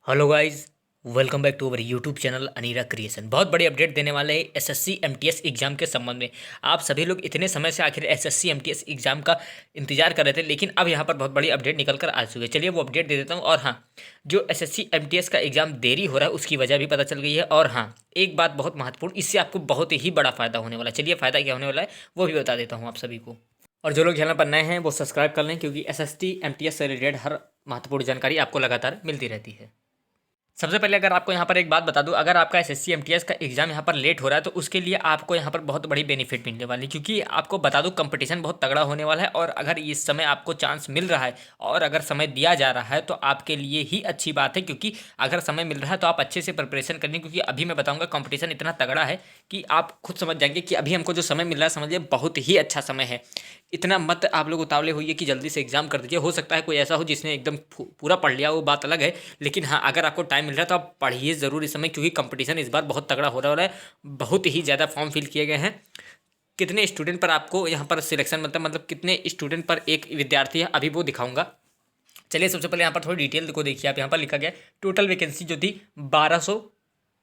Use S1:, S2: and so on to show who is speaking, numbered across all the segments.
S1: Hello guys, welcome back to our YouTube channel Anira creation. बहुत बड़ी update देने वाले हैं एसएससी एमटीएस एग्जाम के संबंध में। आप सभी लोग इतने समय से आखिर एसएससी एमटीएस एग्जाम का इंतजार कर रहे थे, लेकिन अब यहाँ पर बहुत बड़ी अपडेट निकल कर आ चुकी है। चलिए वो अपडेट दे देता हूँ। और हाँ, जो एसएससी एमटीएस का एग्जाम देरी हो रहा है उसकी वजह भी पता चल गई है। और हाँ, एक बात बहुत महत्वपूर्ण, इससे आपको बहुत ही बड़ा फायदा होने वाला है। चलिए फ़ायदा क्या होने वाला है वो भी बता देता हूँ आप सभी को। और जो लोग चैनल पर नए हैं वो सब्सक्राइब कर लें, क्योंकि एसएससी एमटीएस से रिलेटेड हर महत्वपूर्ण जानकारी आपको लगातार मिलती रहती है। सबसे पहले अगर आपको यहाँ पर एक बात बता दूं, अगर आपका एसएससी एमटीएस का एग्जाम यहाँ पर लेट हो रहा है तो उसके लिए आपको यहाँ पर बहुत बड़ी बेनिफिट मिलने वाली है, क्योंकि आपको बता दूं कंपटीशन बहुत तगड़ा होने वाला है। और अगर इस समय आपको चांस मिल रहा है और अगर समय दिया जा रहा है तो आपके लिए ही अच्छी बात है, क्योंकि अगर समय मिल रहा है तो आप अच्छे से प्रिपरेशन करें। क्योंकि अभी मैं बताऊँगा कंपटीशन इतना तगड़ा है कि आप खुद समझ जाएंगे कि अभी हमको जो समय मिल रहा है समझिए बहुत ही अच्छा समय है। इतना मत आप लोग उतावले होइए कि जल्दी से एग्जाम कर दीजिए। हो सकता है कोई ऐसा हो जिसने एकदम पूरा पढ़ लिया, वो बात अलग है। लेकिन हाँ, अगर आपको टाइम मिल रहा है तो आप पढ़िए ज़रूर इस समय, क्योंकि कंपटीशन इस बार बहुत तगड़ा हो रहा है। बहुत ही ज़्यादा फॉर्म फिल किए गए हैं। कितने स्टूडेंट पर आपको यहाँ पर सिलेक्शन मतलब कितने स्टूडेंट पर एक विद्यार्थी है, अभी वो दिखाऊंगा। चलिए सबसे पहले यहाँ पर थोड़ी डिटेल को देखिए आप। यहाँ पर लिखा गया टोटल वैकेंसी जो थी 1200,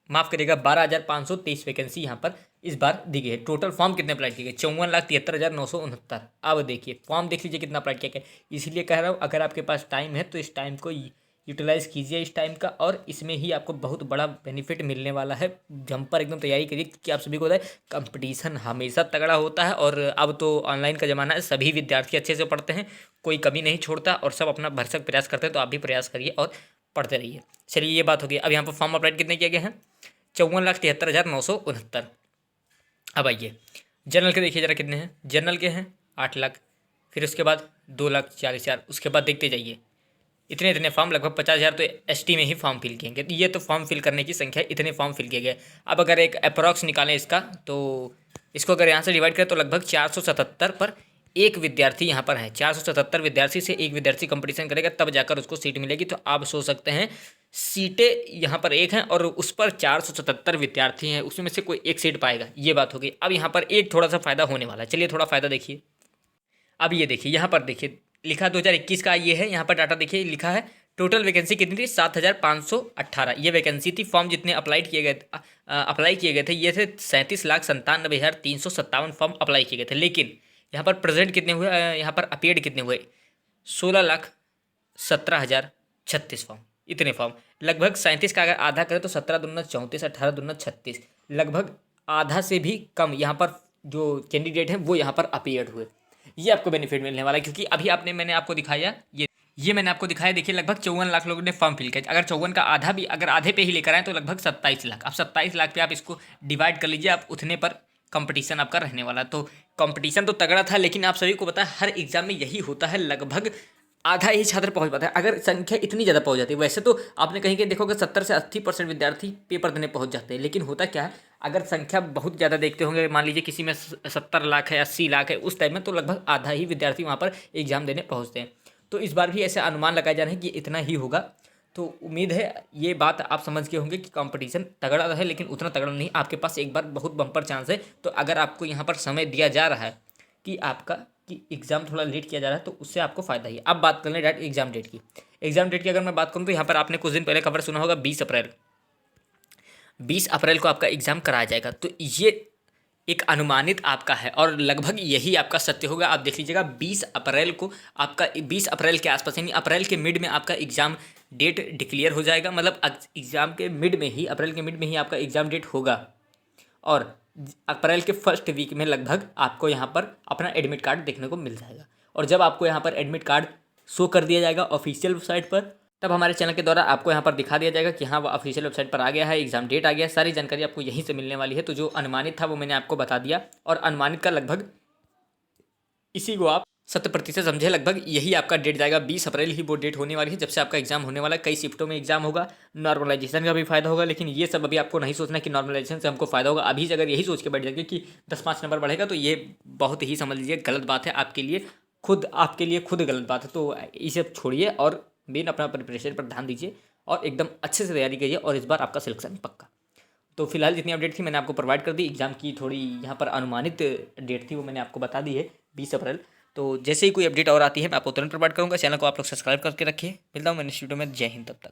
S1: माफ करिएगा 12,523 वैकेंसी यहाँ पर इस बार दी गई है। टोटल फॉर्म कितने अप्लाई किए गए? 54,73,969। अब देखिए फॉर्म देख लीजिए कितना अप्लाई किया गया। इसीलिए कह रहा हूँ अगर आपके पास टाइम है तो इस टाइम को यूटिलाइज़ कीजिए इस टाइम का, और इसमें ही आपको बहुत बड़ा बेनिफिट मिलने वाला है। जंपर एकदम तैयारी करिए, क्योंकि आप सभी को पता है कंपटीशन हमेशा तगड़ा होता है। और अब तो ऑनलाइन का ज़माना है, सभी विद्यार्थी अच्छे से पढ़ते हैं, कोई कमी नहीं छोड़ता और सब अपना भरसक प्रयास करते हैं। तो आप भी प्रयास करिए और पढ़ते रहिए। चलिए ये बात होगी। अब यहाँ पर फॉर्म अप्लाई कितने किए गए हैं? 54,73,969। अब आइए जनरल के देखिए जरा कितने हैं। जनरल के हैं 8 लाख, फिर उसके बाद 2,40,000, उसके बाद देखते जाइए इतने इतने फॉर्म, लगभग 50,000 तो एसटी में ही फॉर्म फिल किएंगे। तो ये तो फॉर्म फिल करने की संख्या, इतने फॉर्म फिल किए गए। अब अगर एक अप्रॉक्स निकालें इसका, तो इसको अगर यहाँ से डिवाइड करें तो लगभग 477 पर एक विद्यार्थी यहाँ पर है। 477 विद्यार्थी से एक विद्यार्थी कंपटीशन करेगा तब जाकर उसको सीट मिलेगी। तो आप सोच सकते हैं सीटें यहाँ पर एक हैं और उस पर 477 विद्यार्थी हैं, उसमें से कोई एक सीट पाएगा, ये बात हो गई। अब यहाँ पर एक थोड़ा सा फायदा होने वाला है। चलिए थोड़ा फायदा देखिए। अब ये देखिए यहाँ पर देखिए लिखा 2021 का ये है। यहाँ पर डाटा देखिए लिखा है टोटल वैकेंसी कितनी थी? 7,518 ये वैकेंसी थी। फॉर्म जितने अप्लाई किए गए थे ये थे 37,97,357 फॉर्म अप्लाई किए गए थे। लेकिन यहाँ पर प्रेजेंट कितने हुए, यहाँ पर अपीयर्ड कितने हुए? 16,17,036 फॉर्म। इतने फॉर्म लगभग 37 का अगर आधा करें तो 17 दूना 34, 18 दूना 36, लगभग आधा से भी कम यहाँ पर जो कैंडिडेट हैं वो यहाँ पर अपीयर्ड हुए। ये आपको बेनिफिट मिलने वाला है, क्योंकि अभी मैंने आपको दिखाया ये मैंने आपको दिखाया। देखिए लगभग 54 लाख लोगों ने फॉर्म फिल किया। अगर 54 का आधा भी अगर आधे पे ही लेकर आए तो लगभग 27 लाख। अब 27 लाख पे आप इसको डिवाइड कर लीजिए, आप उतने पर कंपटीशन आपका रहने वाला। तो कंपटीशन तो तगड़ा था, लेकिन आप सभी को पता है हर एग्जाम में यही होता है, लगभग आधा ही छात्र पहुंच पाता है अगर संख्या इतनी ज़्यादा पहुंच जाती है। वैसे तो आपने कहीं के देखोगे 70 से 80% विद्यार्थी पेपर देने पहुंच जाते हैं, लेकिन होता क्या है अगर संख्या बहुत ज़्यादा देखते होंगे, मान लीजिए किसी में 70 लाख है, 80 लाख है, उस टाइम में तो लगभग आधा ही विद्यार्थी वहाँ पर एग्जाम देने पहुँचते हैं। तो इस बार भी ऐसे अनुमान लगाए जा रहे हैं कि इतना ही होगा। तो उम्मीद है ये बात आप समझ के होंगे कि कंपटीशन तगड़ा है, लेकिन उतना तगड़ा नहीं। आपके पास एक बार बहुत बम्पर चांस है। तो अगर आपको यहाँ पर समय दिया जा रहा है कि आपका कि एग्ज़ाम थोड़ा लेट किया जा रहा है तो उससे आपको फ़ायदा ही है। अब बात कर लें डायरेक्ट एग्जाम डेट की। एग्जाम डेट की अगर मैं बात करूँ तो यहाँ पर आपने कुछ दिन पहले खबर सुना होगा 20 अप्रैल को आपका एग्ज़ाम कराया जाएगा। तो ये एक अनुमानित आपका है और लगभग यही आपका सत्य होगा। आप देख लीजिएगा 20 अप्रैल को आपका 20 अप्रैल के आसपास यानी अप्रैल के मिड में आपका एग्ज़ाम डेट डिक्लेयर हो जाएगा। मतलब एग्ज़ाम के मिड में ही, अप्रैल के मिड में ही आपका एग्ज़ाम डेट होगा। और अप्रैल के फर्स्ट वीक में लगभग आपको यहाँ पर अपना एडमिट कार्ड देखने को मिल जाएगा। और जब आपको यहाँ पर एडमिट कार्ड शो कर दिया जाएगा ऑफिशियल वेबसाइट पर, तब हमारे चैनल के द्वारा आपको यहाँ पर दिखा दिया जाएगा कि हाँ वो ऑफिशियल वेबसाइट पर आ गया है, एग्जाम डेट आ गया है। सारी जानकारी आपको यहीं से मिलने वाली है। तो जो अनुमानित था वो मैंने आपको बता दिया, और अनुमानित का लगभग इसी को आप 100% समझे। लगभग यही आपका डेट जाएगा, 20 अप्रैल ही वो डेट होने वाली है जब से आपका एग्जाम होने वाला है। कई शिफ्टों में एग्जाम होगा, नॉर्मलाइजेशन का भी फायदा होगा, लेकिन ये सब अभी आपको नहीं सोचना कि नॉर्मलाइजेशन से हमको फायदा होगा। अभी से अगर यही सोच के बैठ जाएंगे कि 10-5 नंबर बढ़ेगा तो ये बहुत ही समझ लीजिए गलत बात है आपके लिए खुद गलत बात है। तो इसे छोड़िए और मेन अपना प्रिपरेशन पर ध्यान दीजिए और एकदम अच्छे से तैयारी कीजिए, और इस बार आपका सिलेक्शन पक्का। तो फिलहाल जितनी अपडेट थी मैंने आपको प्रोवाइड कर दी। एग्जाम की थोड़ी यहाँ पर अनुमानित डेट थी वो मैंने आपको बता दी है 20 अप्रैल। तो जैसे ही कोई अपडेट और आती है मैं आपको तुरंत प्रोवाइड करूँगा। चैनल को आप लोग सब्सक्राइब करके रखिए। मिलता हूँ मैं नेक्स्ट वीडियो में। जय हिंद, तब तक।